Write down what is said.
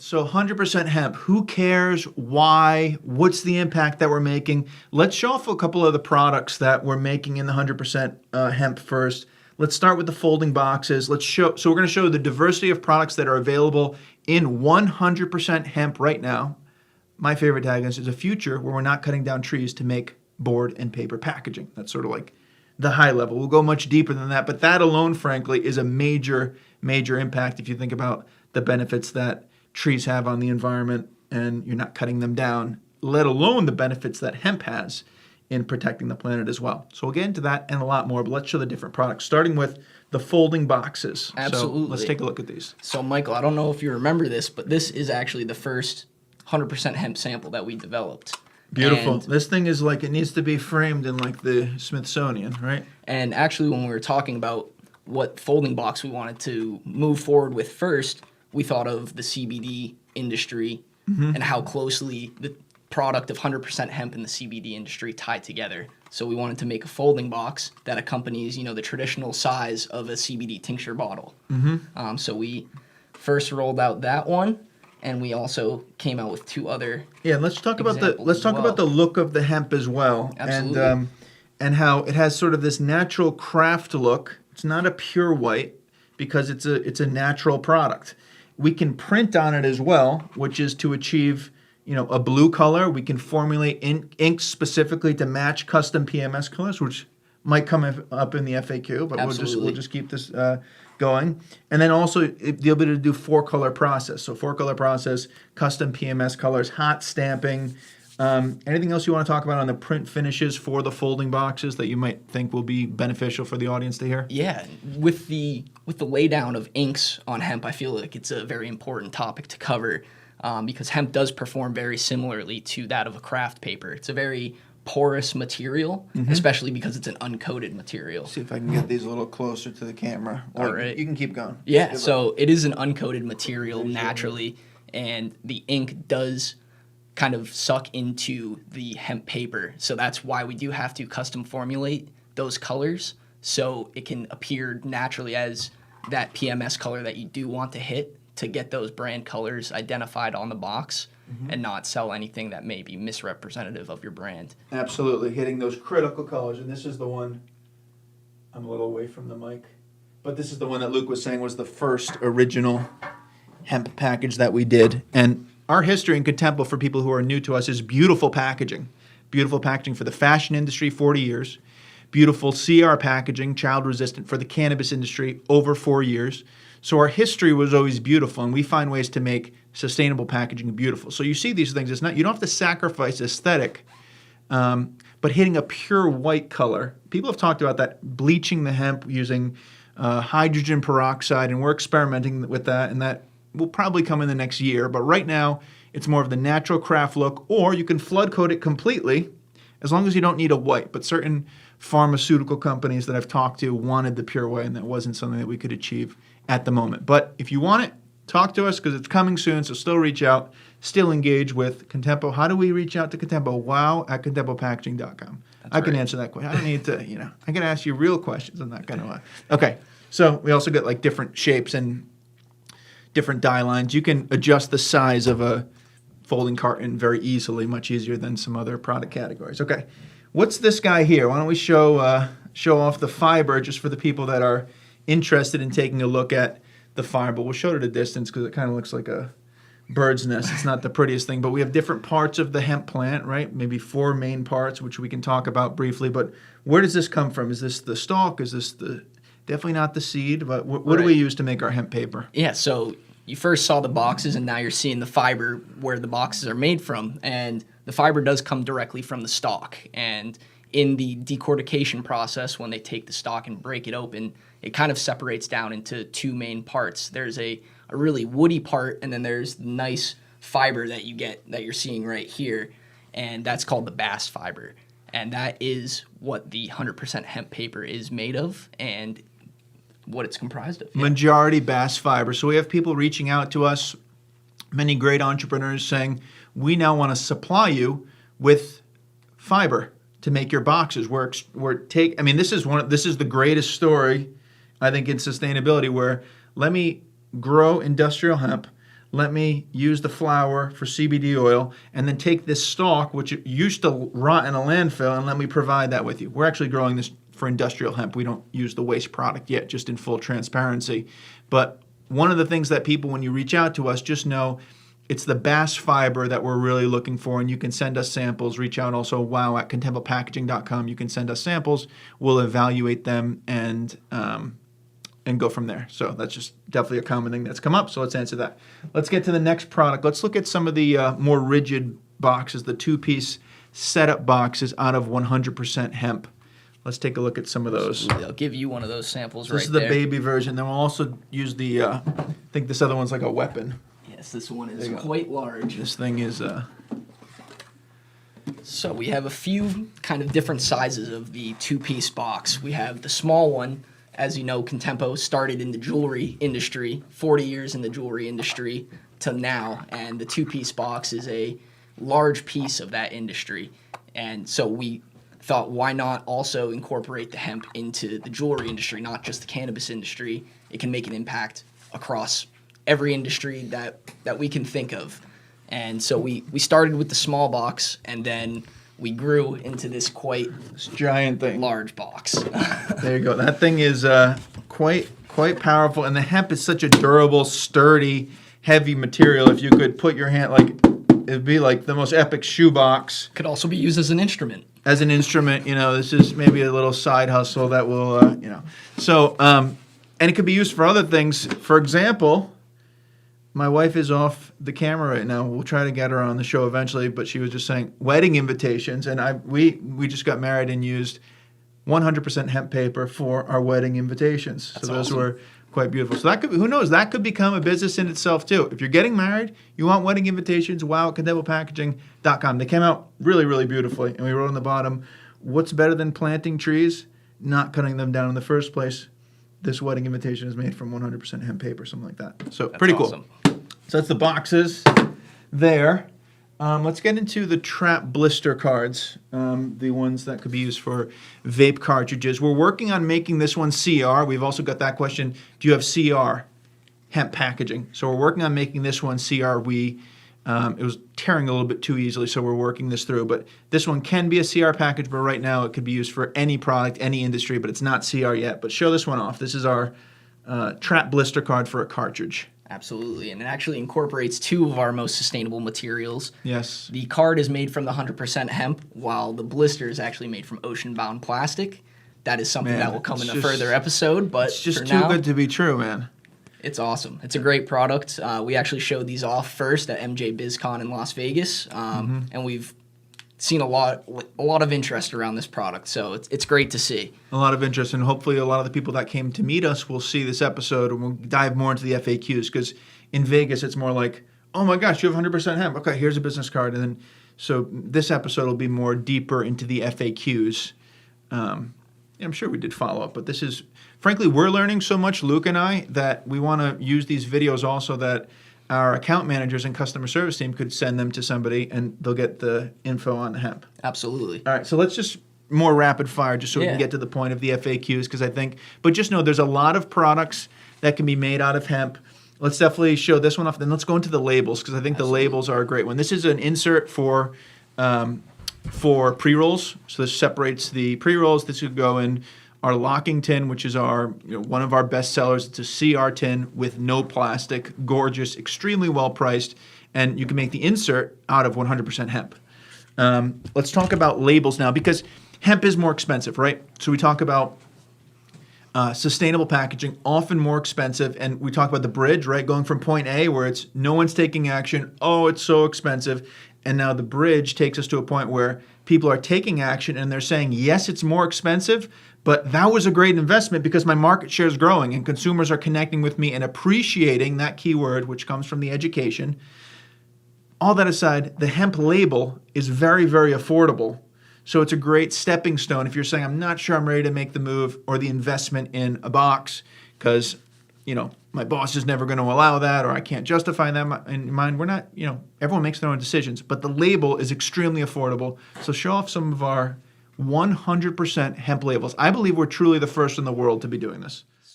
So 100% hemp. Who cares? Why? What's the impact that we're making? Let's show off a couple of the products that we're making in the 100% hemp first. Let's start with the folding boxes. So we're going to show the diversity of products that are available in 100% hemp right now. My favorite tagline is a future where we're not cutting down trees to make board and paper packaging. That's sort of like the high level. We'll go much deeper than that, but that alone, frankly, is a major, major impact if you think about the benefits that trees have on the environment and you're not cutting them down, let alone the benefits that hemp has in protecting the planet as well. So we'll get into that and a lot more, but let's show the different products, starting with the folding boxes. Absolutely. So let's take a look at these. So Michael, I don't know if you remember this, but this is actually the first 100% hemp sample that we developed. Beautiful. And this thing is like, it needs to be framed in like the Smithsonian, right? And actually, when we were talking about what folding box we wanted to move forward with first, we thought of the CBD industry and how closely the product of 100% hemp and the CBD industry tied together. So we wanted to make a folding box that accompanies, the traditional size of a CBD tincture bottle. So we first rolled out that one, and we also came out with two other. Yeah, let's talk about the look of the hemp as well. Absolutely. And how it has sort of this natural craft look. It's not a pure white because it's a natural product. We can print on it as well, which is to achieve, a blue color. We can formulate inks specifically to match custom PMS colors, which might come up in the FAQ, but we'll just keep this going. And then also the ability to do 4-color process. So 4-color process, custom PMS colors, hot stamping. Anything else you want to talk about on the print finishes for the folding boxes that you might think will be beneficial for the audience to hear? Yeah, with the laydown of inks on hemp, I feel like it's a very important topic to cover because hemp does perform very similarly to that of a craft paper. It's a very porous material, especially because it's an uncoated material. See if I can get these a little closer to the camera. All right. You can keep going. Yeah, so it is an uncoated material naturally, and the ink does kind of suck into the hemp paper. So that's why we do have to custom formulate those colors so it can appear naturally as that PMS color that you do want to hit to get those brand colors identified on the box and not sell anything that may be misrepresentative of your brand. Absolutely, hitting those critical colors. And this is the one, I'm a little away from the mic, but this is the one that Luke was saying was the first original hemp package that we did. And our history in Contempo, for people who are new to us, is beautiful packaging. Beautiful packaging for the fashion industry, 40 years. Beautiful CR packaging, child resistant, for the cannabis industry, over 4 years. So our history was always beautiful, and we find ways to make sustainable packaging beautiful. So you see these things. You don't have to sacrifice aesthetic, but hitting a pure white color. People have talked about that, bleaching the hemp using hydrogen peroxide, and we're experimenting with that, and that will probably come in the next year. But right now, it's more of the natural craft look, or you can flood coat it completely, as long as you don't need a white. But certain pharmaceutical companies that I've talked to wanted the pure white, and that wasn't something that we could achieve at the moment. But if you want it, talk to us, because it's coming soon, so still reach out, still engage with Contempo. How do we reach out to Contempo? wow@contempopackaging.com. I can answer that question. I don't need to, I can ask you real questions. I'm not going to. Okay, so we also got like different shapes and different die lines. You can adjust the size of a folding carton very easily, much easier than some other product categories. Okay, what's this guy here? Why don't we show off the fiber just for the people that are interested in taking a look at the fiber. We'll show it at a distance because it kind of looks like a bird's nest. It's not the prettiest thing, but we have different parts of the hemp plant, right? Maybe 4 main parts, which we can talk about briefly. But where does this come from? Is this the stalk? Is this definitely not the seed? But what do we use to make our hemp paper? Yeah, so you first saw the boxes, and now you're seeing the fiber where the boxes are made from. And the fiber does come directly from the stalk. And in the decortication process, when they take the stalk and break it open, it kind of separates down into 2 main parts. There's a really woody part, and then there's the nice fiber that you get that you're seeing right here, and that's called the bast fiber. And that is what the 100% hemp paper is made of and what it's comprised of. Yeah. Majority bast fiber. So we have people reaching out to us, many great entrepreneurs saying, we now want to supply you with fiber to make your boxes. This is the greatest story, I think, in sustainability, where let me grow industrial hemp, let me use the flower for CBD oil, and then take this stalk, which used to rot in a landfill, and let me provide that with you. We're actually growing this for industrial hemp. We don't use the waste product yet, just in full transparency. But one of the things that people, when you reach out to us, just know it's the bast fiber that we're really looking for, and you can send us samples. Reach out also, wow, at contempopackaging.com. You can send us samples. We'll evaluate them and go from there. So that's just definitely a common thing that's come up. So let's answer that. Let's get to the next product. Let's look at some of the more rigid boxes, the two-piece setup boxes out of 100% hemp. Let's take a look at some of those. I'll give you one of those samples right there. This is the baby version. Then we'll also use the, I think this other one's like a weapon. Yes, this one is quite large. This thing is... So we have a few kind of different sizes of the two-piece box. We have the small one. As you know, Contempo started in the jewelry industry, 40 years in the jewelry industry till now, and the two-piece box is a large piece of that industry. And so we thought, why not also incorporate the hemp into the jewelry industry, not just the cannabis industry? It can make an impact across every industry that we can think of. And so we started with the small box, and then we grew into this giant thing, large box. There you go. That thing is quite powerful, and the hemp is such a durable, sturdy, heavy material. If you could put your hand, like, it'd be like the most epic shoebox. Could also be used as an instrument. As an instrument, this is maybe a little side hustle that will, So, and it could be used for other things. For example, my wife is off the camera right now. We'll try to get her on the show eventually, but she was just saying wedding invitations, and we just got married and used 100% hemp paper for our wedding invitations. That's so those awesome. were quite beautiful. So that could, who knows, that could become a business in itself too. If you're getting married, you want wedding invitations, wow, at contempopackaging.com. They came out really, really beautifully, and we wrote on the bottom, what's better than planting trees? Not cutting them down in the first place. This wedding invitation is made from 100% hemp paper, something like that. So That's pretty awesome. Cool. So that's the boxes there. Let's get into the trap blister cards, the ones that could be used for vape cartridges. We're working on making this one CR. We've also got that question, do you have CR, hemp packaging? So we're working on making this one CR. It was tearing a little bit too easily, so we're working this through. But this one can be a CR package, but right now it could be used for any product, any industry, but it's not CR yet. But show this one off. This is our trap blister card for a cartridge. Absolutely, and it actually incorporates two of our most sustainable materials. Yes. The card is made from the 100% hemp, while the blister is actually made from ocean-bound plastic. That is something that will come in a further episode, but it's just for too now, good to be true, man. It's awesome. It's a great product. We actually showed these off first at MJ BizCon in Las Vegas, and we've seen a lot of interest around this product, so it's great to see. A lot of interest, and hopefully a lot of the people that came to meet us will see this episode, and we'll dive more into the FAQs, because in Vegas it's more like, oh my gosh, you have 100% hemp. Okay, here's a business card, and then so this episode will be more deeper into the FAQs. I'm sure we did follow up, but this is, frankly, we're learning so much, Luke and I, that we want to use these videos also that our account managers and customer service team could send them to somebody and they'll get the info on the hemp. Absolutely. All right, so let's just more rapid fire just so we can get to the point of the FAQs, because I think, but just know there's a lot of products that can be made out of hemp. Let's definitely show this one off. Then let's go into the labels, because I think the labels are a great one. This is an insert for pre-rolls. So this separates the pre-rolls. This would go in our locking tin, which is our one of our best sellers. It's a CR tin with no plastic, gorgeous, extremely well priced, and you can make the insert out of 100% hemp. Let's talk about labels now, because hemp is more expensive, right? So we talk about sustainable packaging, often more expensive, and we talk about the bridge, right? Going from point A, where it's no one's taking action, oh, it's so expensive, and now the bridge takes us to a point where people are taking action and they're saying, yes, it's more expensive, but that was a great investment because my market share is growing and consumers are connecting with me and appreciating that keyword, which comes from the education. All that aside, the hemp label is very, very affordable. So it's a great stepping stone if you're saying, I'm not sure I'm ready to make the move or the investment in a box because, my boss is never going to allow that, or I can't justify that in mind. We're not, everyone makes their own decisions, but the label is extremely affordable. So show off some of our 100% hemp labels. I believe we're truly the first in the world to be doing this.